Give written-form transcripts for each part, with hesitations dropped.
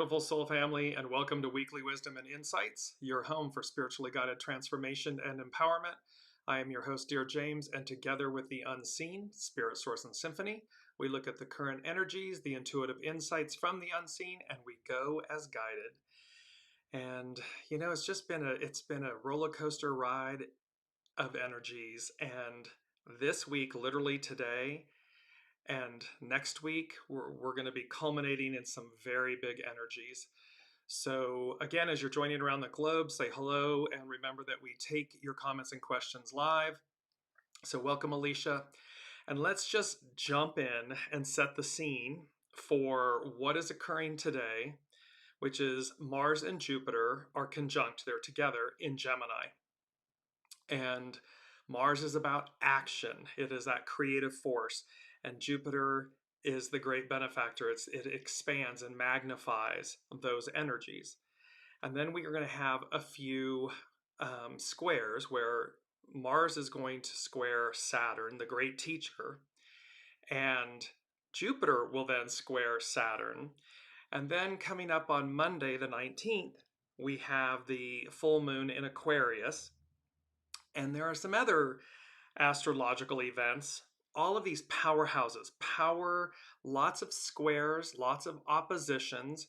beautiful soul family, and welcome to Weekly Wisdom and Insights, your home for spiritually guided transformation and empowerment. I am your host, Dearjames, and together with the unseen, Spirit, Source, and Symphony, we look at the current energies, the intuitive insights from the unseen, and we go as guided. And you know, it's been a roller coaster ride of energies, and this week, literally today, and next week, we're going to be culminating in some very big energies. So again, as you're joining around the globe, say hello, and remember that we take your comments and questions live. So welcome, Alicia. And let's just jump in and set the scene for what is occurring today, which is Mars and Jupiter are conjunct. They're together in Gemini. And Mars is about action. It is that creative force. And Jupiter is the great benefactor. It expands and magnifies those energies. And then we are going to have a few squares where Mars is going to square Saturn, the great teacher, and Jupiter will then square Saturn. And then coming up on Monday, the 19th, we have the full moon in Aquarius. And there are some other astrological events. All of these powerhouses, lots of squares, lots of oppositions,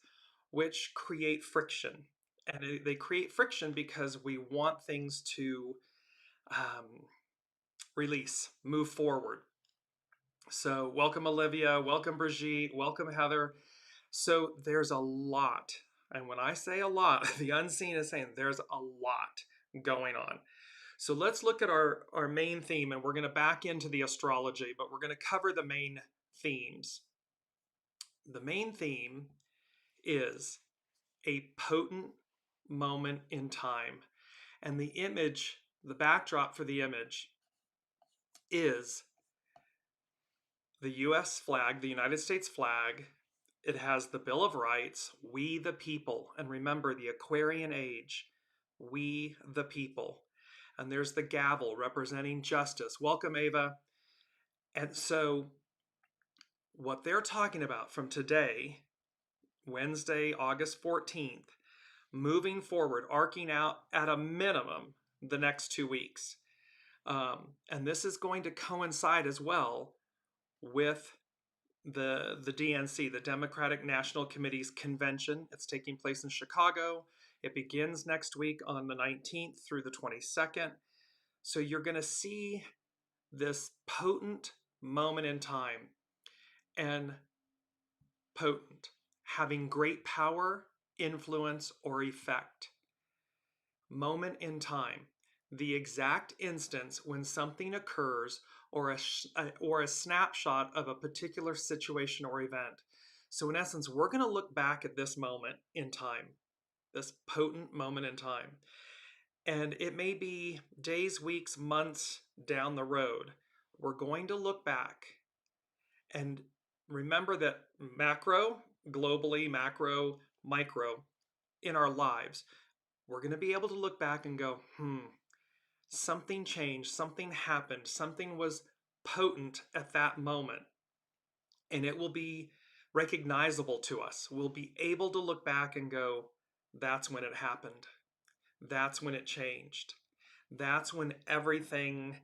which create friction. And they create friction because we want things to release, move forward. So welcome, Olivia. Welcome, Brigitte. Welcome, Heather. So there's a lot. And when I say a lot, the unseen is saying there's a lot going on. So let's look at our main theme, and we're going to back into the astrology, but we're going to cover the main themes. The main theme is a potent moment in time. And the image, the backdrop for the image is the US flag, the United States flag. It has the Bill of Rights, we the people. And remember, the Aquarian age, we the people. And there's the gavel representing justice. Welcome, Ava. And so what they're talking about from today, Wednesday, August 14th, moving forward, arcing out at a minimum the next 2 weeks. And this is going to coincide as well with the DNC, the Democratic National Committee's convention. It's taking place in Chicago. It begins next week on the 19th through the 22nd. So you're going to see this potent moment in time, and potent, having great power, influence, or effect. Moment in time, the exact instance when something occurs, or a snapshot of a particular situation or event. So in essence, we're going to look back at this moment in time, this potent moment in time. And it may be days, weeks, months down the road. We're going to look back and remember that macro, globally, macro, micro, in our lives, we're going to be able to look back and go, something changed, something happened, something was potent at that moment. And it will be recognizable to us. We'll be able to look back and go, that's when it happened. That's when it changed. That's when everything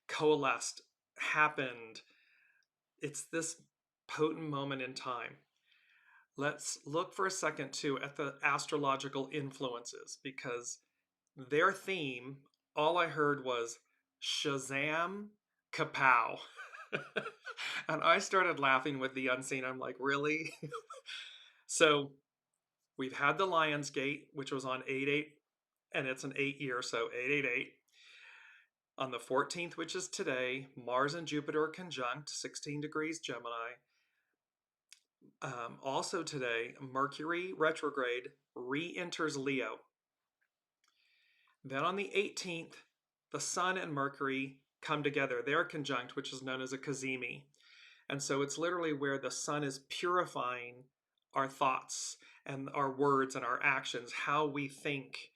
coalesced, happened. It's this potent moment in time. Let's look for a second too at the astrological influences, because their theme, all I heard was SHAZAM, KA-POW. And I started laughing with the unseen. I'm like, really? So we've had the Lion's Gate, which was on 8/8, and it's an 8-year, so 888. On the 14th, which is today, Mars and Jupiter are conjunct, 16 degrees Gemini. Also today, Mercury retrograde re-enters Leo. Then on the 18th, the Sun and Mercury come together. They're conjunct, which is known as a CAZIMI. And so it's literally where the Sun is purifying our thoughts and our words and our actions, how we think.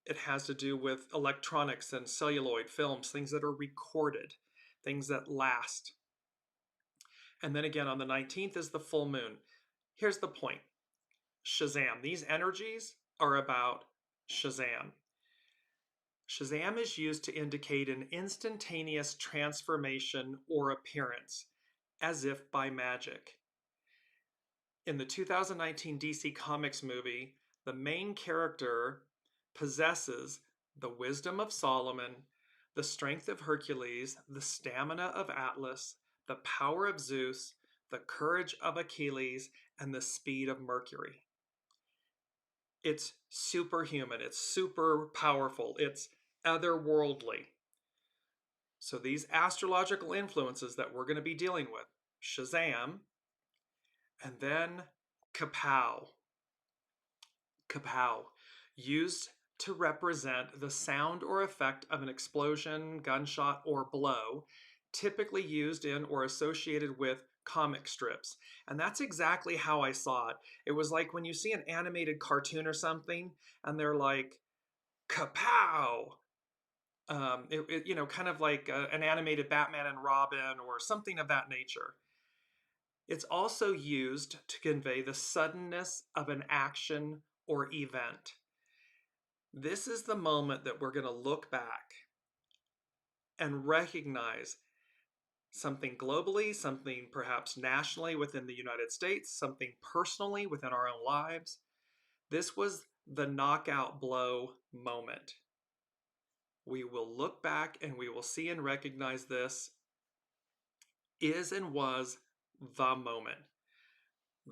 It has to do with electronics and celluloid films, things that are recorded, things that last. And then again on the 19th is the full moon. here's the point. SHAZAM. These energies are about SHAZAM. SHAZAM is used to indicate an instantaneous transformation or appearance, as if by magic. In the 2019 DC Comics movie, the main character possesses the wisdom of Solomon, the strength of Hercules, the stamina of Atlas, the power of Zeus, the courage of Achilles, and the speed of Mercury. It's superhuman, it's super powerful, it's otherworldly. So these astrological influences that we're going to be dealing with, SHAZAM, and then KA-POW. KA-POW, used to represent the sound or effect of an explosion, gunshot, or blow, typically used in or associated with comic strips. And that's exactly how I saw it. It was like when you see an animated cartoon or something, and they're like, KA-POW! Kind of like an animated Batman and Robin or something of that nature. It's also used to convey the suddenness of an action or event. This is the moment that we're going to look back and recognize something globally, something perhaps nationally within the United States, something personally within our own lives. This was the knockout blow moment. We will look back and we will see and recognize this is and was the moment.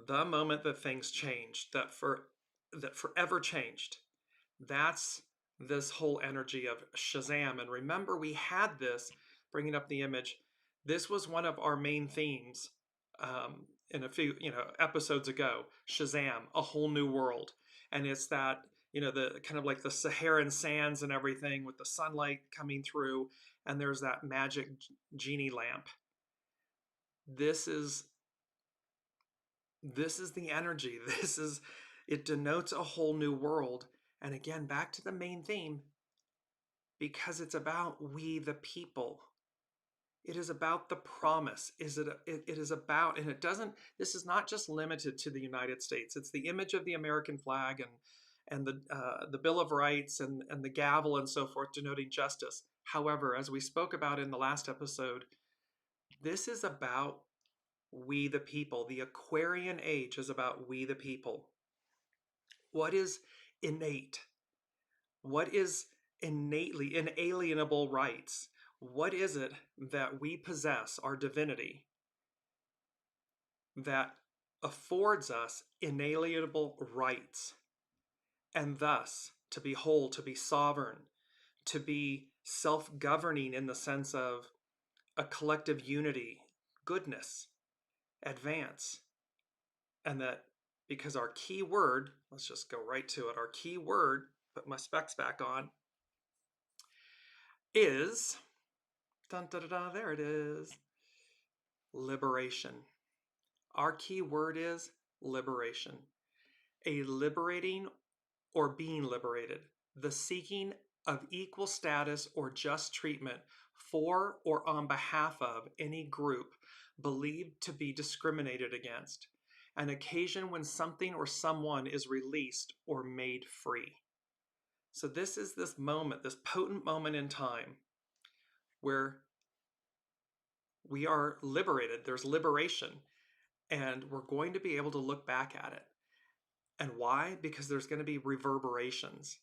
The moment that things changed, that forever changed. That's this whole energy of SHAZAM. And remember, we had this, bringing up the image, this was one of our main themes in a few episodes ago. SHAZAM, a whole new world. And it's that, the kind of like the Saharan sands and everything with the sunlight coming through, and there's that magic genie lamp. This is the energy. It denotes a whole new world. And again, back to the main theme, because it's about we the people. It is about the promise. It is about, and this is not just limited to the United States. It's the image of the American flag and the Bill of Rights and the gavel and so forth, denoting justice. However, as we spoke about in the last episode, this is about we the people. The Aquarian age is about we the people. What is innate? What is innately inalienable rights? What is it that we possess, our divinity, that affords us inalienable rights, and thus to be whole, to be sovereign, to be self-governing in the sense of a collective unity, goodness, advance, and that because our key word, let's just go right to it, our key word, put my specs back on, is, dun, da, da, da, there it is, liberation. Our key word is liberation. A liberating or being liberated, the seeking of equal status or just treatment for or on behalf of any group believed to be discriminated against, an occasion when something or someone is released or made free. So this is this moment, this potent moment in time where we are liberated, there's liberation, and we're going to be able to look back at it. And why? Because there's going to be reverberations.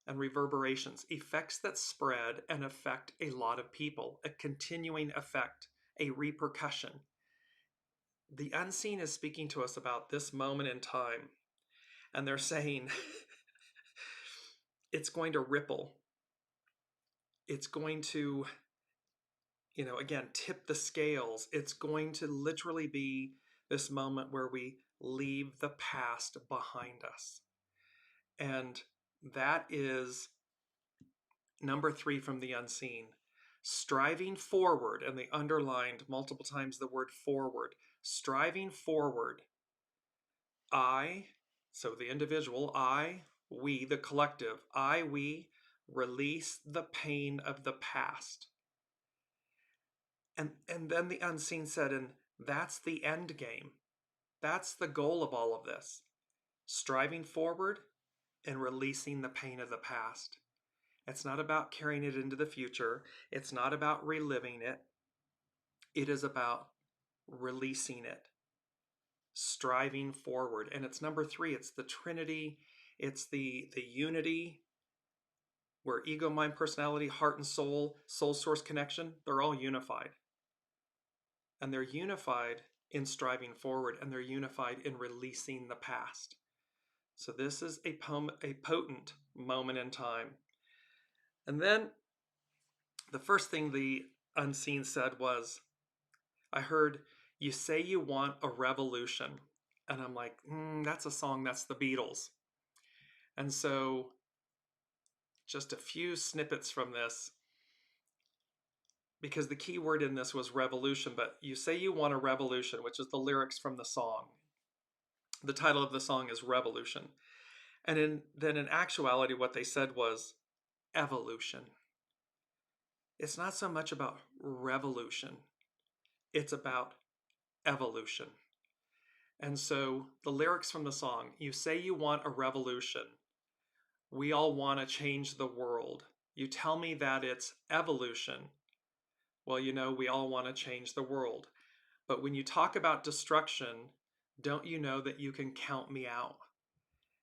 And reverberations, effects that spread and affect a lot of people, a continuing effect, a repercussion. The unseen is speaking to us about this moment in time. And they're saying it's going to ripple. It's going to, again, tip the scales. It's going to literally be this moment where we leave the past behind us. And that is number 3 from the unseen. Striving forward, and they underlined multiple times the word forward. Striving forward. I, so the individual, we, the collective, we release the pain of the past. And then the unseen said, and that's the end game. That's the goal of all of this. Striving forward and releasing the pain of the past. It's not about carrying it into the future. It's not about reliving it. It is about releasing it, striving forward. And it's number three, it's the Trinity, it's the unity where ego, mind, personality, heart and soul, soul source connection, they're all unified. And they're unified in striving forward, and they're unified in releasing the past. So this is a potent moment in time. And then the first thing the unseen said was, I heard, you say you want a revolution. And I'm like, that's a song, that's the Beatles. And so just a few snippets from this, because the key word in this was revolution, but you say you want a revolution, which is the lyrics from the song. The title of the song is Revolution. And then in actuality, what they said was evolution. It's not so much about revolution, it's about evolution. And so the lyrics from the song, you say you want a revolution. We all want to change the world. You tell me that it's evolution. Well, we all want to change the world. But when you talk about destruction, don't you know that you can count me out?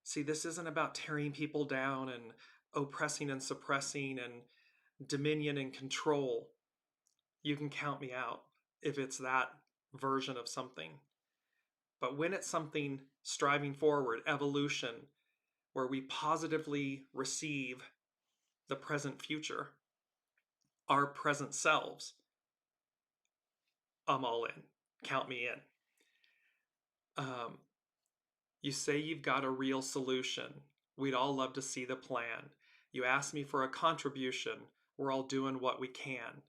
See, this isn't about tearing people down and oppressing and suppressing and dominion and control. You can count me out if it's that version of something. But when it's something striving forward, evolution, where we positively receive the present future, our present selves, I'm all in. Count me in. You say you've got a real solution. We'd all love to see the plan. You ask me for a contribution. We're all doing what we can.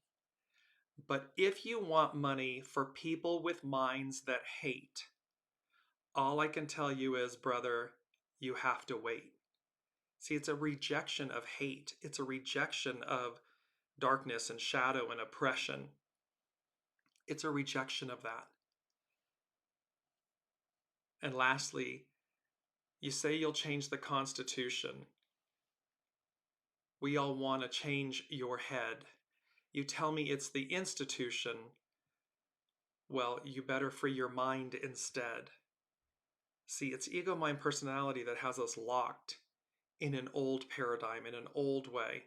But if you want money for people with minds that hate, all I can tell you is, brother, you have to wait. See, it's a rejection of hate. It's a rejection of darkness and shadow and oppression. It's a rejection of that. And lastly, you say you'll change the Constitution. We all want to change your head. You tell me it's the institution. Well, you better free your mind instead. See, it's ego, mind, personality that has us locked in an old paradigm, in an old way.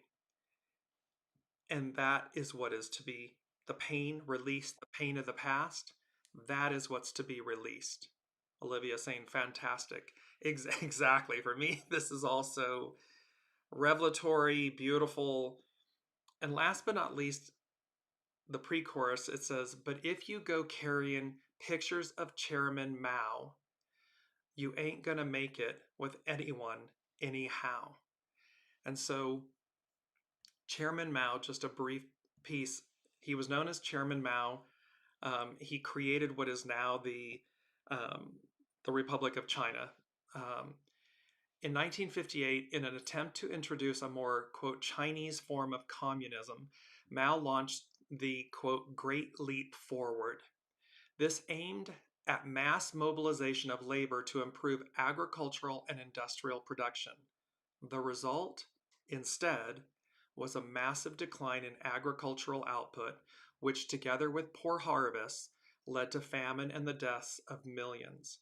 And that is what is to be the pain released, the pain of the past. That is what's to be released. Olivia saying, fantastic. Exactly. For me, this is also revelatory, beautiful. And last but not least, the pre-chorus, it says, but if you go carrying pictures of Chairman Mao, you ain't gonna make it with anyone anyhow. And so Chairman Mao, just a brief piece, he was known as Chairman Mao. He created what is now the Republic of China. In 1958, in an attempt to introduce a more, quote, Chinese form of communism, Mao launched the, quote, Great Leap Forward. This aimed at mass mobilization of labor to improve agricultural and industrial production. The result, instead, was a massive decline in agricultural output, which, together with poor harvests, led to famine and the deaths of millions.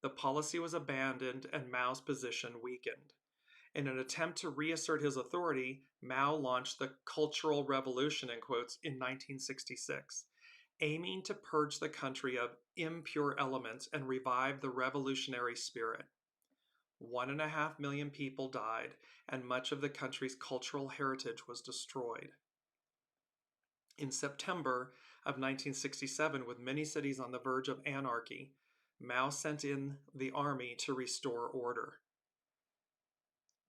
The policy was abandoned and Mao's position weakened. In an attempt to reassert his authority, Mao launched the Cultural Revolution, in quotes, in 1966, aiming to purge the country of impure elements and revive the revolutionary spirit. 1.5 million people died, and much of the country's cultural heritage was destroyed. In September of 1967, with many cities on the verge of anarchy, Mao sent in the army to restore order.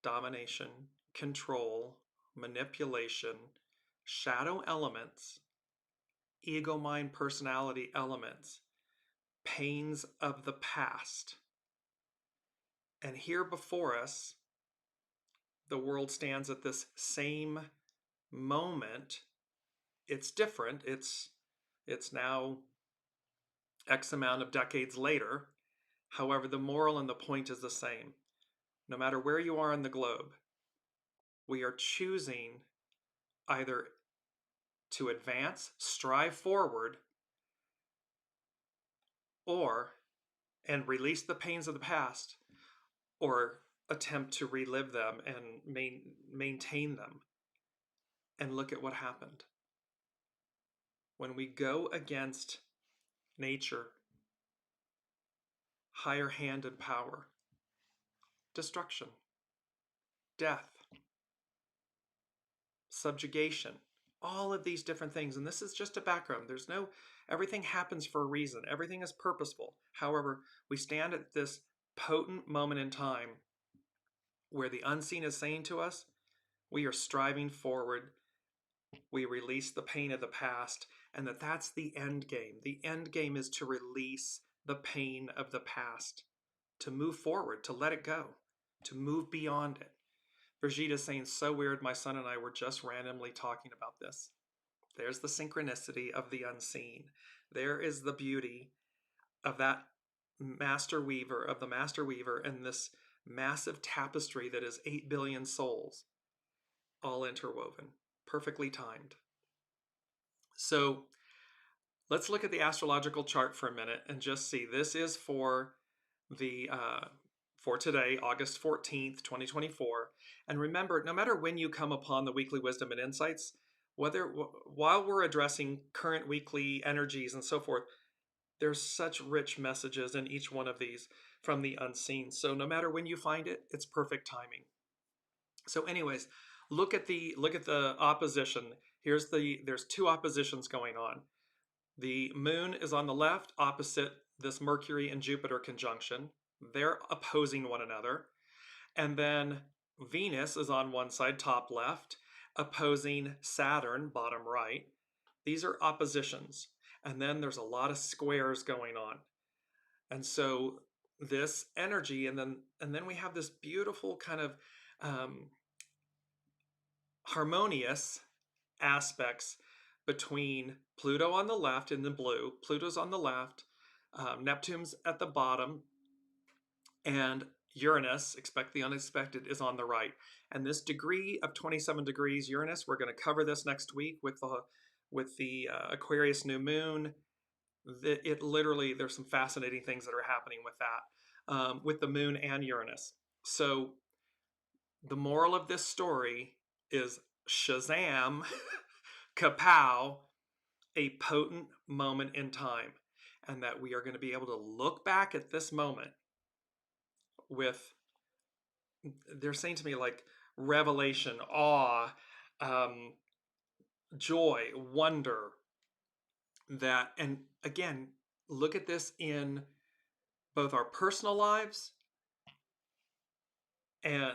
Domination, control, manipulation, shadow elements, ego, mind, personality elements, pains of the past. And here before us, the world stands at this same moment. It's different. It's now X amount of decades later, However, the moral and the point is the same. No matter where you are in the globe, we are choosing either to advance, strive forward, and release the pains of the past, or attempt to relive them and maintain them. And look at what happened. When we go against nature, higher hand and power, destruction, death, subjugation, all of these different things. And this is just a background. Everything happens for a reason. Everything is purposeful. However, we stand at this potent moment in time where the unseen is saying to us, we are striving forward. We release the pain of the past, and that's the end game. The end game is to release the pain of the past, to move forward, to let it go, to move beyond it. Brigitte saying, so weird, my son and I were just randomly talking about this. There's the synchronicity of the unseen. There is the beauty of that master weaver, and this massive tapestry that is 8 billion souls, all interwoven, perfectly timed. So let's look at the astrological chart for a minute and just see. This is for today, August 14th, 2024. And remember, no matter when you come upon the weekly wisdom and insights, while we're addressing current weekly energies and so forth, there's such rich messages in each one of these from the unseen. So no matter when you find it, it's perfect timing. So anyways, look at the opposition. There's two oppositions going on. The moon is on the left opposite this Mercury and Jupiter conjunction. They're opposing one another. And then Venus is on one side, top left, opposing Saturn, bottom right. These are oppositions. And then there's a lot of squares going on. And so this energy, and then we have this beautiful kind of harmonious aspects between Pluto on the left in the blue, Pluto's on the left, Neptune's at the bottom, and Uranus, expect the unexpected, is on the right. And this degree of 27 degrees Uranus, we're going to cover this next week with the Aquarius new moon. It literally, there's some fascinating things that are happening with that, with the moon and Uranus. So the moral of this story is SHAZAM, KA-POW, a potent moment in time. And that we are going to be able to look back at this moment with, they're saying to me, like revelation, awe, joy, wonder, and again, look at this in both our personal lives and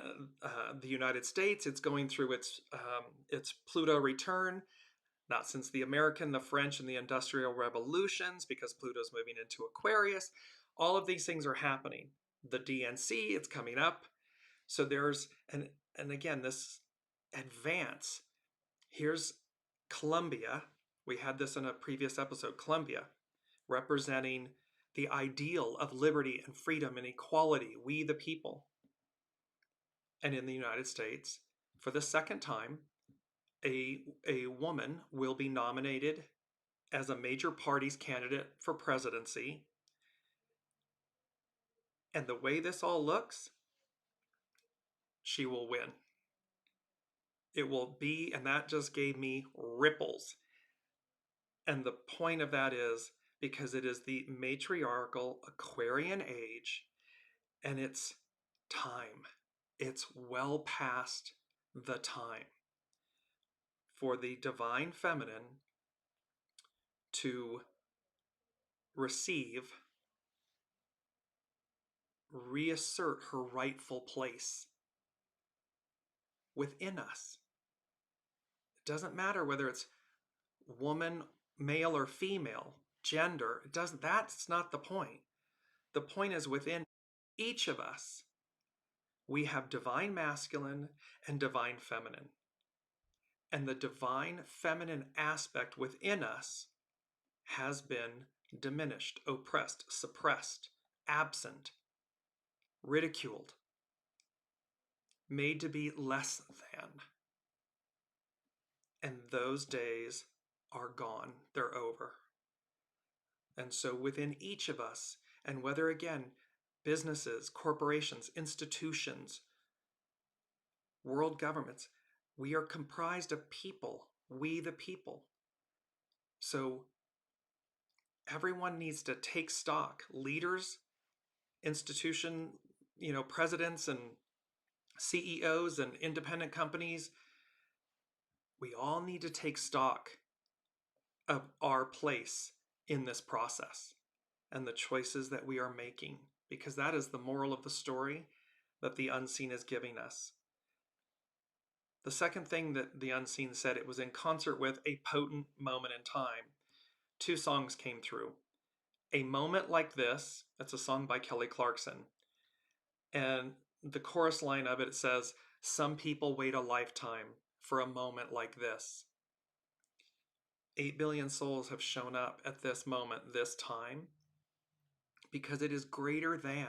the United States. It's going through its Pluto return, not since the American, the French, and the Industrial Revolutions, because Pluto's moving into Aquarius. All of these things are happening. The DNC, it's coming up. So there's, and again, this advance. Here's Columbia. We had this in a previous episode. Columbia, representing the ideal of liberty and freedom and equality, we the people. And in the United States, for the second time, a woman will be nominated as a major party's candidate for presidency. And the way this all looks, she will win. It will be, and that just gave me ripples. And the point of that is because it is the matriarchal Aquarian age, and it's time. It's well past the time for the divine feminine to reassert her rightful place within us. It doesn't matter whether it's woman, male or female, gender. That's not the point. The point is within each of us, we have divine masculine and divine feminine. And the divine feminine aspect within us has been diminished, oppressed, suppressed, absent, ridiculed, made to be less than. And those days are gone. They're over. And so within each of us, and whether again, businesses, corporations, institutions, world governments, we are comprised of people, we the people. So everyone needs to take stock. Leaders, institution, presidents and CEOs and independent companies, we all need to take stock of our place in this process and the choices that we are making, because that is the moral of the story that the unseen is giving us. The second thing that the unseen said, it was in concert with a potent moment in time. 2 songs came through. A Moment Like This, that's a song by Kelly Clarkson. And the chorus line of it says, some people wait a lifetime for a moment like this. 8 billion souls have shown up at this moment, this time, because it is greater than,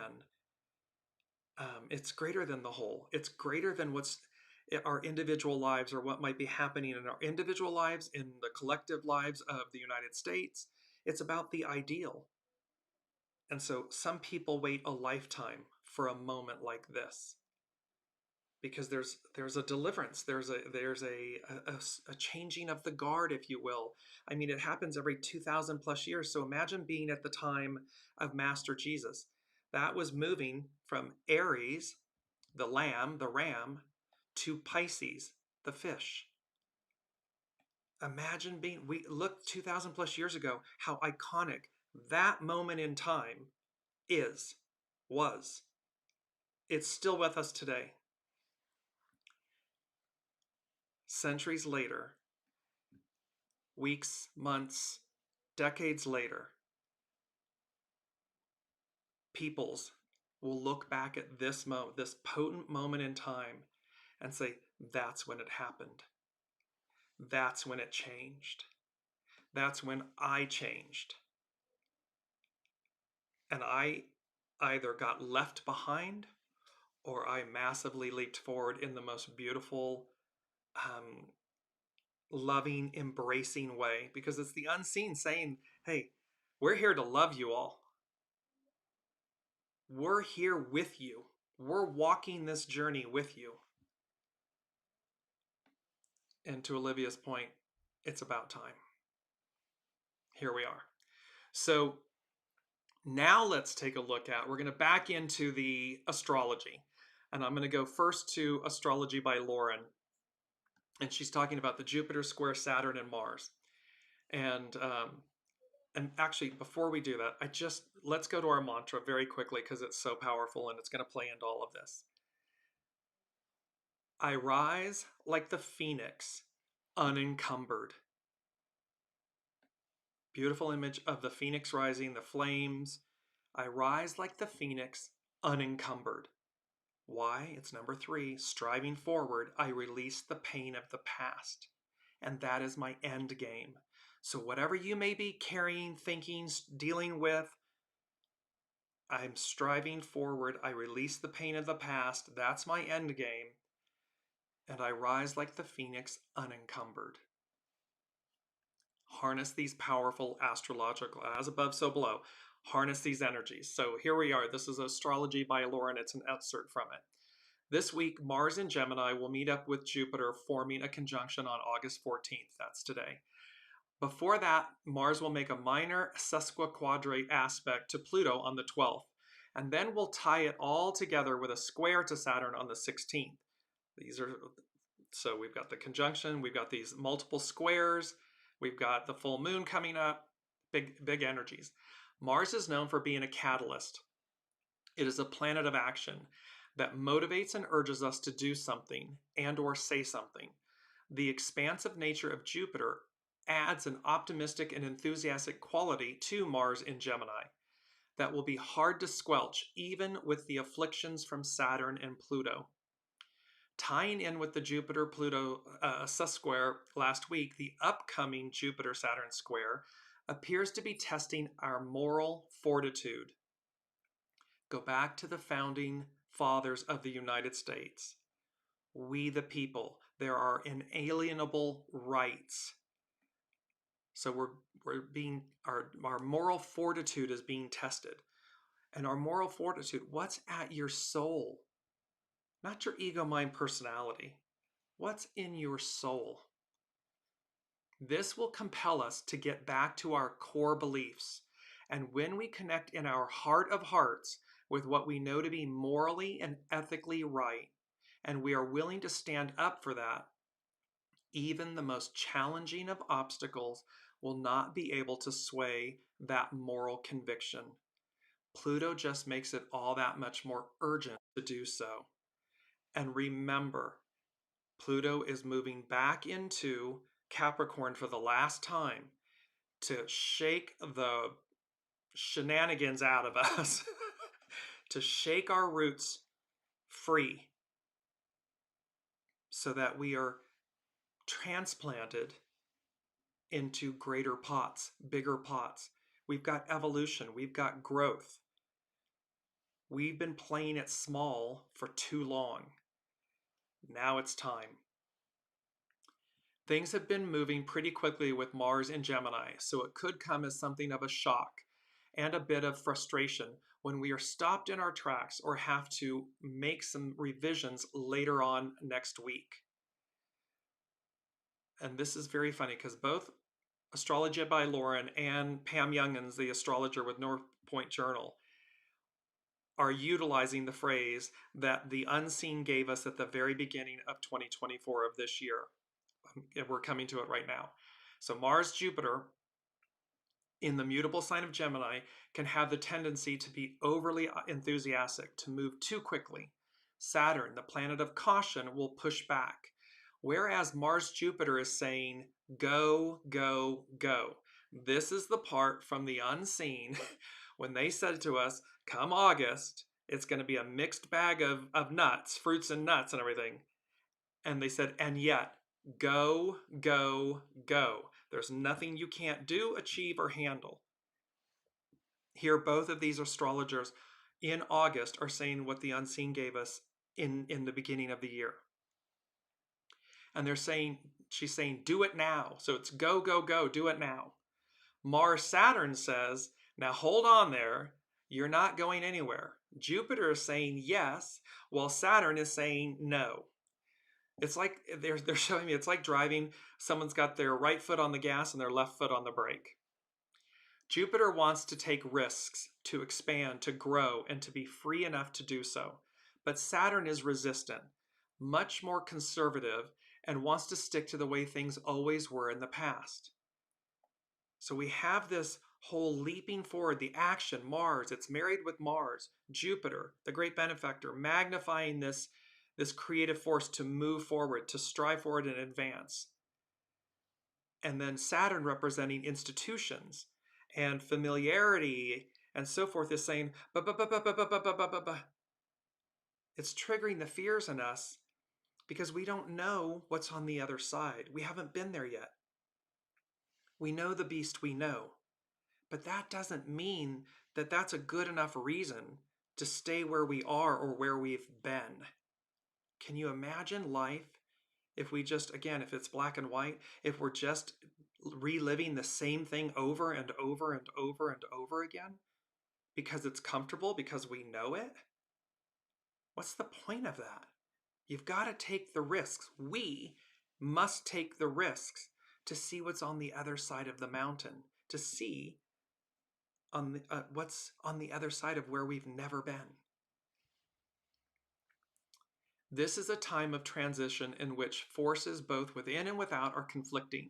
it's greater than the whole. It's greater than what's our individual lives or what might be happening in our individual lives, in the collective lives of the United States. It's about the ideal. And so some people wait a lifetime for a moment like this, because there's a deliverance, there's a changing of the guard, if you will. I mean, it happens every 2,000 plus years. So imagine being at the time of Master Jesus. That was moving from Aries, the lamb, the ram, to Pisces, the fish. Imagine we look 2,000 plus years ago, how iconic that moment in time was. It's still with us today. Centuries later, weeks, months, decades later, peoples will look back at this moment, this potent moment in time, and say, that's when it happened. That's when it changed. That's when I changed. And I either got left behind or I massively leaped forward in the most beautiful, loving, embracing way, because it's the unseen saying, hey, we're here to love you all. We're here with you. We're walking this journey with you. And to Olivia's point, it's about time. Here we are. So now let's take a look at, we're going to back into the astrology. And I'm going to go first to Astrology by Lauren. And she's talking about the Jupiter square Saturn and Mars. And actually, before we do that, let's go to our mantra very quickly, because it's so powerful and it's going to play into all of this. I rise like the phoenix, unencumbered. Beautiful image of the phoenix rising, the flames. I rise like the phoenix, unencumbered. Why? It's number 3, striving forward. I release the pain of the past. And that is my end game. So whatever you may be carrying, thinking, dealing with, I'm striving forward. I release the pain of the past. That's my end game. And I rise like the phoenix, unencumbered. Harness these powerful astrological, as above, so below. Harness these energies. So here we are. This is Astrology by Lauren. It's an excerpt from it. This week, Mars in Gemini will meet up with Jupiter, forming a conjunction on August 14th. That's today. Before that, Mars will make a minor sesquiquadrate aspect to Pluto on the 12th. And then we'll tie it all together with a square to Saturn on the 16th. So we've got the conjunction, we've got these multiple squares, we've got the full moon coming up, big energies. Mars is known for being a catalyst. It is a planet of action that motivates and urges us to do something and or say something. The expansive nature of Jupiter adds an optimistic and enthusiastic quality to Mars in Gemini that will be hard to squelch, even with the afflictions from Saturn and Pluto. Tying in with the Jupiter-Pluto sesquare last week, the upcoming Jupiter-Saturn square appears to be testing our moral fortitude. Go back to the founding fathers of the United States. We the people, there are inalienable rights. So we're being, our moral fortitude is being tested. And our moral fortitude, what's at your soul? Not your ego, mind, personality. What's in your soul? This will compel us to get back to our core beliefs. And when we connect in our heart of hearts with what we know to be morally and ethically right, and we are willing to stand up for that, even the most challenging of obstacles will not be able to sway that moral conviction. Pluto just makes it all that much more urgent to do so. And remember, Pluto is moving back into Capricorn for the last time to shake the shenanigans out of us, to shake our roots free so that we are transplanted into greater pots, bigger pots. We've got evolution, we've got growth. We've been playing it small for too long. Now it's time. Things have been moving pretty quickly with Mars in Gemini, so it could come as something of a shock and a bit of frustration when we are stopped in our tracks or have to make some revisions later on next week. And this is very funny because both Astrology by Lauren and Pam Youngins, the astrologer with North Point Journal, are utilizing the phrase that the unseen gave us at the very beginning of 2024 of this year. We're coming to it right now. So Mars, Jupiter, in the mutable sign of Gemini, can have the tendency to be overly enthusiastic, to move too quickly. Saturn, the planet of caution, will push back. Whereas Mars, Jupiter is saying, go, go, go. This is the part from the unseen when they said to us, come August, it's going to be a mixed bag of nuts, fruits and nuts and everything. And they said, and yet, go, go, go. There's nothing you can't do, achieve, or handle. Here, both of these astrologers in August are saying what the unseen gave us in the beginning of the year. And they're saying, she's saying, do it now. So it's go, go, go, do it now. Mars, Saturn says, now hold on there. You're not going anywhere. Jupiter is saying yes, while Saturn is saying no. It's like they're showing me, it's like driving. Someone's got their right foot on the gas and their left foot on the brake. Jupiter wants to take risks, to expand, to grow, and to be free enough to do so. But Saturn is resistant, much more conservative, and wants to stick to the way things always were in the past. So we have this whole leaping forward, the action, Mars, it's married with Mars, Jupiter, the great benefactor, magnifying this creative force to move forward, to strive forward and advance. And then Saturn representing institutions and familiarity and so forth is saying, it's triggering the fears in us because we don't know what's on the other side. We haven't been there yet. We know the beast we know, but that doesn't mean that that's a good enough reason to stay where we are or where we've been. Can you imagine life if we just, again, if it's black and white, if we're just reliving the same thing over and over and over and over again because it's comfortable, because we know it? What's the point of that? You've got to take the risks. We must take the risks to see what's on the other side of the mountain, to see what's on the other side of where we've never been. This is a time of transition in which forces both within and without are conflicting.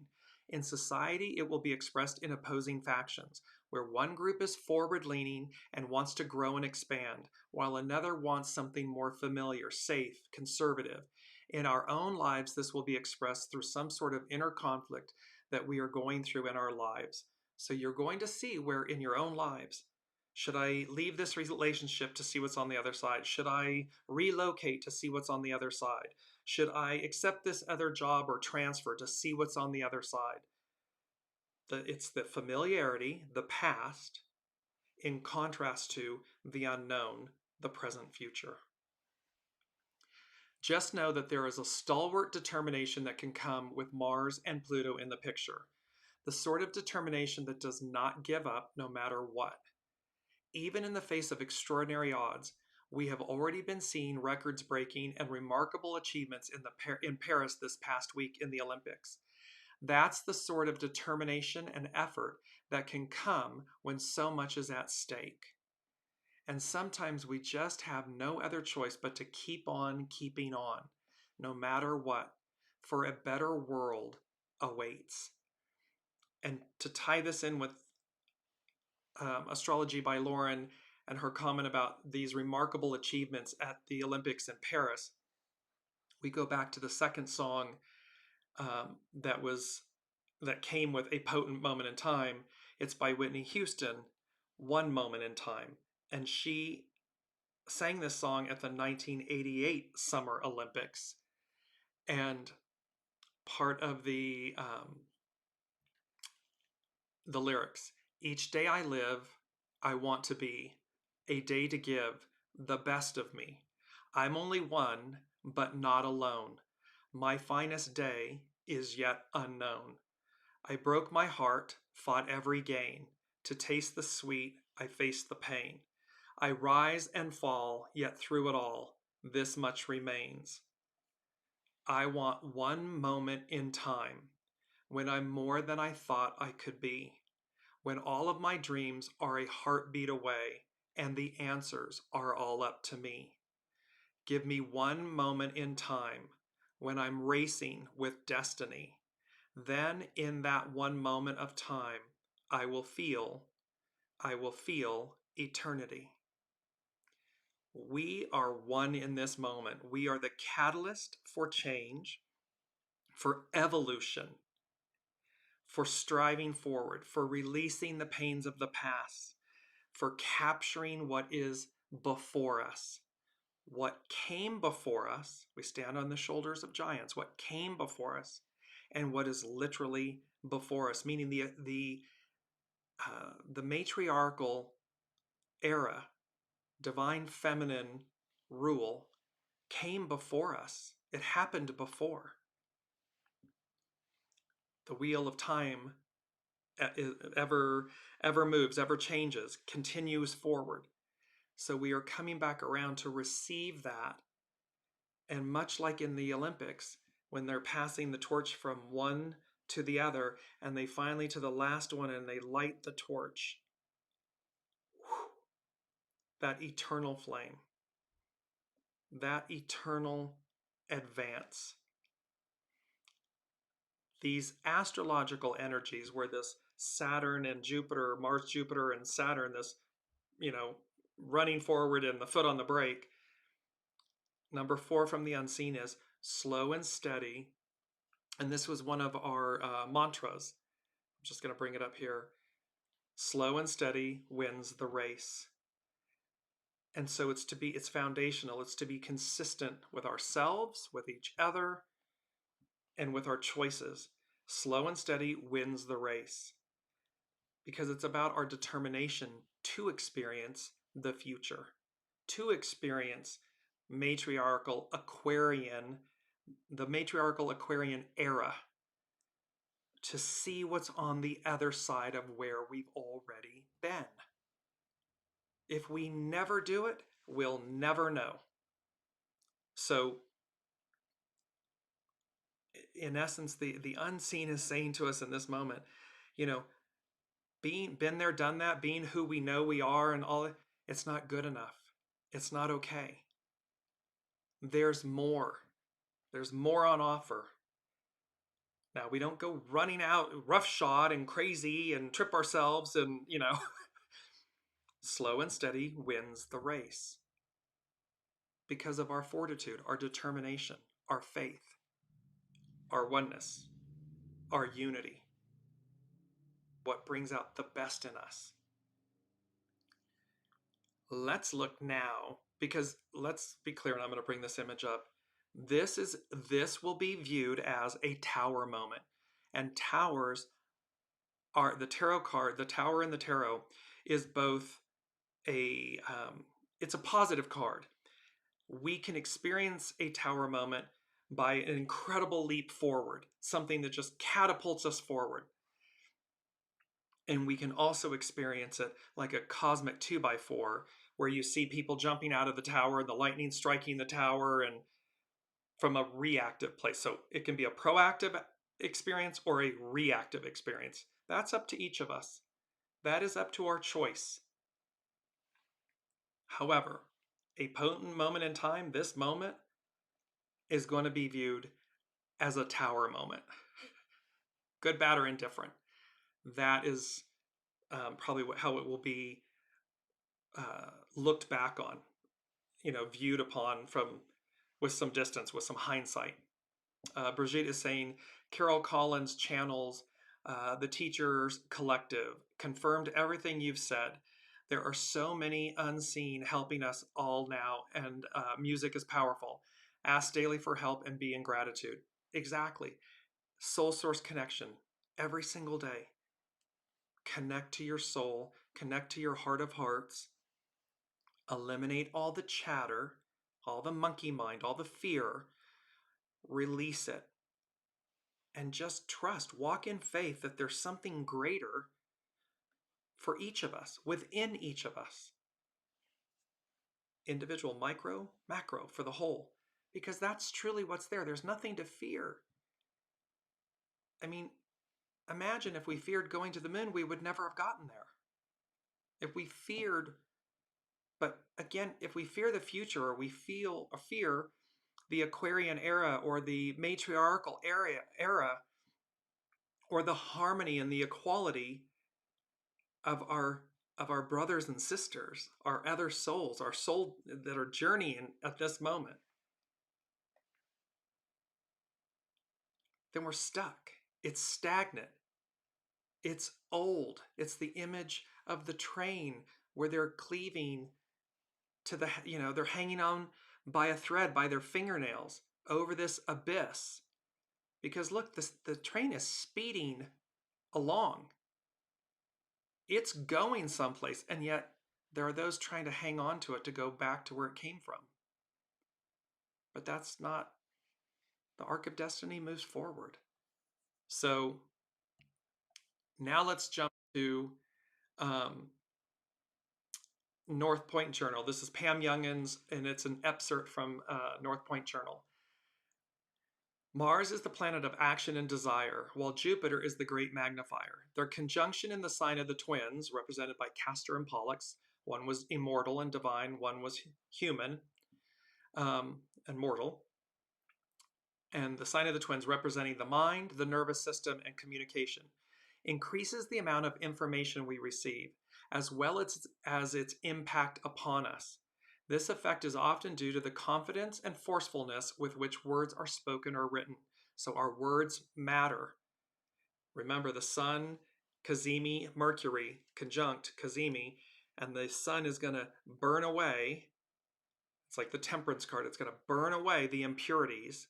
In society, it will be expressed in opposing factions, where one group is forward-leaning and wants to grow and expand, while another wants something more familiar, safe, conservative. In our own lives, this will be expressed through some sort of inner conflict that we are going through in our lives. So you're going to see where in your own lives, should I leave this relationship to see what's on the other side? Should I relocate to see what's on the other side? Should I accept this other job or transfer to see what's on the other side? It's the familiarity, the past. in contrast to the unknown, the present future. Just know that there is a stalwart determination that can come with Mars and Pluto in the picture. The sort of determination that does not give up no matter what. Even in the face of extraordinary odds, we have already been seeing records breaking and remarkable achievements in Paris this past week in the Olympics. That's the sort of determination and effort that can come when so much is at stake. And sometimes we just have no other choice but to keep on keeping on, no matter what, for a better world awaits. And to tie this in with Astrology by Lauren and her comment about these remarkable achievements at the Olympics in Paris, we go back to the second song that came with A Potent Moment in Time. It's by Whitney Houston, One Moment in Time. And she sang this song at the 1988 Summer Olympics. And part of the lyrics, each day I live, I want to be a day to give the best of me. I'm only one, but not alone. My finest day is yet unknown. I broke my heart, fought every gain. To taste the sweet, I faced the pain. I rise and fall, yet through it all, this much remains. I want one moment in time, when I'm more than I thought I could be, when all of my dreams are a heartbeat away, and the answers are all up to me. Give me one moment in time, when I'm racing with destiny. Then in that one moment of time, I will feel eternity. We are one in this moment. We are the catalyst for change, for evolution, for striving forward, for releasing the pains of the past, for capturing what is before us. What came before us, we stand on the shoulders of giants, what came before us, and what is literally before us, meaning the matriarchal era, divine feminine rule came before us. It happened before. The wheel of time ever moves, ever changes, continues forward. So we are coming back around to receive that. And much like in the Olympics, when they're passing the torch from one to the other, and they finally to the last one, and they light the torch, that eternal flame, that eternal advance. These astrological energies, where this Saturn and Jupiter, Mars, Jupiter, and Saturn, this, running forward and the foot on the brake. Number 4 from the unseen is slow and steady. And this was one of our mantras. I'm just going to bring it up here. Slow and steady wins the race. And so it's foundational. It's to be consistent with ourselves, with each other, and with our choices. Slow and steady wins the race. Because it's about our determination to experience the future, to experience matriarchal Aquarian, the matriarchal Aquarian era, to see what's on the other side of where we've already been. If we never do it, we'll never know. So, in essence, the unseen is saying to us in this moment, been there, done that, being who we know we are and all, it's not good enough. It's not okay. There's more. There's more on offer. Now, we don't go running out roughshod and crazy and trip ourselves and, slow and steady wins the race. Because of our fortitude, our determination, our faith, our oneness, our unity. What brings out the best in us. Let's look now, because let's be clear, and I'm going to bring this image up. This will be viewed as a tower moment. And towers are the tarot card, the tower in the tarot is both it's a positive card. We can experience a tower moment by an incredible leap forward, something that just catapults us forward. And we can also experience it like a cosmic 2x4, where you see people jumping out of the tower and the lightning striking the tower, and from a reactive place. So it can be a proactive experience or a reactive experience. That's up to each of us. That is up to our choice. However, a potent moment in time, this moment, is going to be viewed as a tower moment. Good, bad, or indifferent. That is probably how it will be looked back on, viewed upon with some distance, with some hindsight. Brigitte is saying Carol Collins channels the Teachers Collective, confirmed everything you've said. There are so many unseen helping us all now, and music is powerful. Ask daily for help and be in gratitude. Exactly. Soul source connection every single day. Connect to your soul, connect to your heart of hearts, eliminate all the chatter, all the monkey mind, all the fear, release it, and just trust. Walk in faith that there's something greater for each of us, within each of us. Individual, micro, macro, for the whole. Because that's truly what's there. There's nothing to fear. I mean, imagine if we feared going to the moon, we would never have gotten there. If we feared, but again, if we fear the future, or we fear the Aquarian era or the matriarchal era, or the harmony and the equality of our brothers and sisters, our other souls, our soul that are journeying at this moment, then we're stuck. It's stagnant. It's old. It's the image of the train where they're cleaving to they're hanging on by a thread, by their fingernails, over this abyss. Because look, the train is speeding along. It's going someplace, and yet there are those trying to hang on to it to go back to where it came from. But that's not, the arc of destiny moves forward. So now let's jump to North Point Journal. This is Pam Youngens, and it's an excerpt from North Point Journal. Mars is the planet of action and desire, while Jupiter is the great magnifier. Their conjunction in the sign of the twins, represented by Castor and Pollux, one was immortal and divine, one was human and mortal, and the sign of the twins, representing the mind, the nervous system, and communication, increases the amount of information we receive, as well as its impact upon us. This effect is often due to the confidence and forcefulness with which words are spoken or written. So our words matter. Remember, the sun, CAZIMI, Mercury, conjunct CAZIMI, and the sun is going to burn away. It's like the temperance card. It's going to burn away the impurities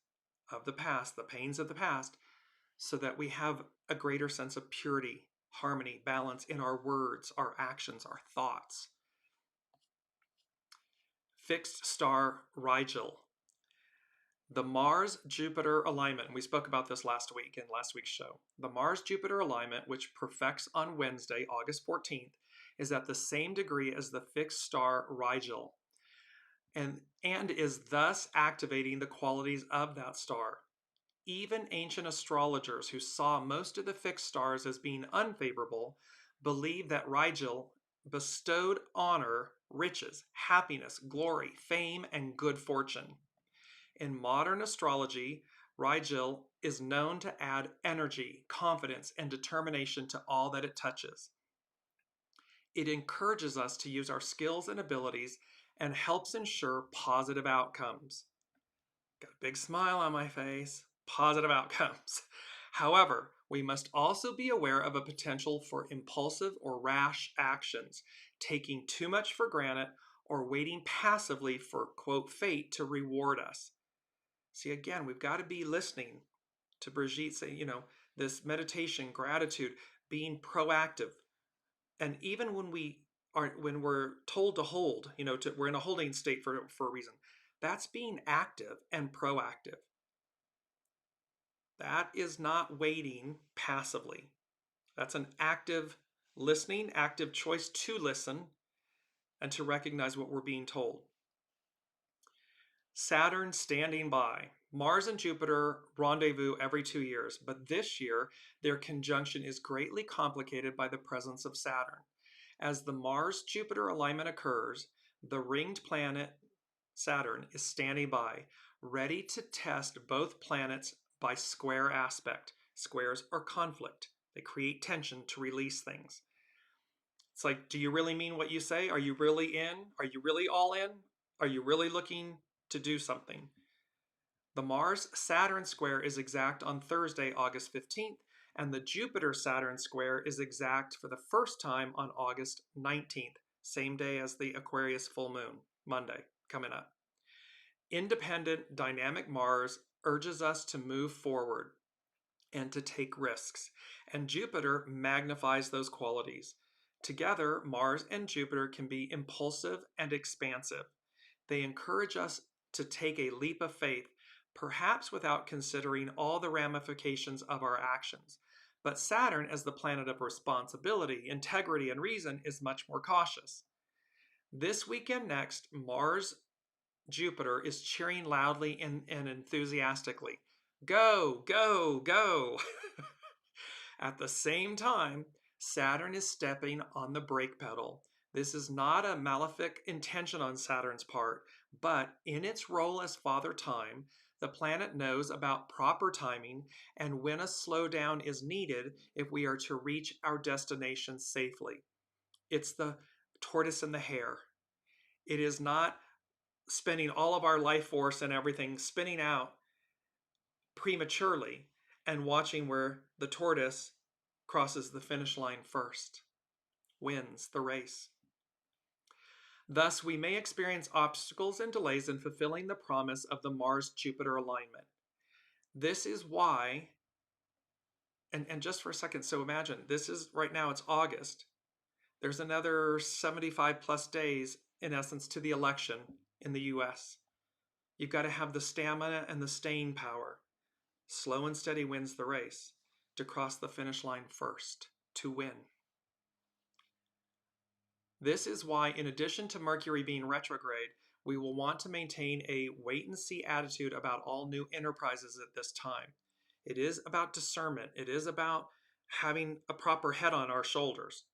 of the past, the pains of the past, so that we have a greater sense of purity, harmony, balance in our words, our actions, our thoughts. Fixed star RIGEL. The Mars-Jupiter alignment, and we spoke about this last week in last week's show. The Mars-Jupiter alignment, which perfects on Wednesday, August 14th, is at the same degree as the fixed star RIGEL, and is thus activating the qualities of that star. Even ancient astrologers who saw most of the fixed stars as being unfavorable believe that RIGEL bestowed honor, riches, happiness, glory, fame, and good fortune. In modern astrology, RIGEL is known to add energy, confidence, and determination to all that it touches. It encourages us to use our skills and abilities and helps ensure positive outcomes. Got a big smile on my face. Positive outcomes. However, we must also be aware of a potential for impulsive or rash actions, taking too much for granted or waiting passively for, quote, fate to reward us. See, again, we've got to be listening to Brigitte say, this meditation, gratitude, being proactive. And even when we when we're told to hold, we're in a holding state for a reason. That's being active and proactive. That is not waiting passively. That's an active listening, active choice to listen and to recognize what we're being told. Saturn standing by. Mars and Jupiter rendezvous every 2 years, but this year their conjunction is greatly complicated by the presence of Saturn. As the Mars-Jupiter alignment occurs, the ringed planet Saturn is standing by, ready to test both planets by square aspect. Squares are conflict. They create tension to release things. It's like, do you really mean what you say? Are you really in? Are you really all in? Are you really looking to do something? The Mars-Saturn square is exact on Thursday, August 15th, and the Jupiter-Saturn square is exact for the first time on August 19th, same day as the Aquarius full moon, Monday, coming up. Independent, dynamic Mars urges us to move forward and to take risks, and Jupiter magnifies those qualities. Together, Mars and Jupiter can be impulsive and expansive. They encourage us to take a leap of faith, perhaps without considering all the ramifications of our actions. But Saturn, as the planet of responsibility, integrity, and reason, is much more cautious. This weekend next, Mars Jupiter is cheering loudly and enthusiastically. Go, go, go! At the same time, Saturn is stepping on the brake pedal. This is not a malefic intention on Saturn's part, but in its role as Father Time, the planet knows about proper timing and when a slowdown is needed if we are to reach our destination safely. It's the tortoise and the hare. It is not spending all of our life force and everything spinning out prematurely and watching where the tortoise crosses the finish line first, wins the race. Thus, we may experience obstacles and delays in fulfilling the promise of the Mars-Jupiter alignment. This is why, and just for a second, so imagine, this is, right now it's August. There's another 75 plus days, in essence, to the election in the US. You've got to have the stamina and the staying power. Slow and steady wins the race, to cross the finish line first, to win. This is why, in addition to Mercury being retrograde, we will want to maintain a wait-and-see attitude about all new enterprises at this time. It is about discernment. It is about having a proper head on our shoulders,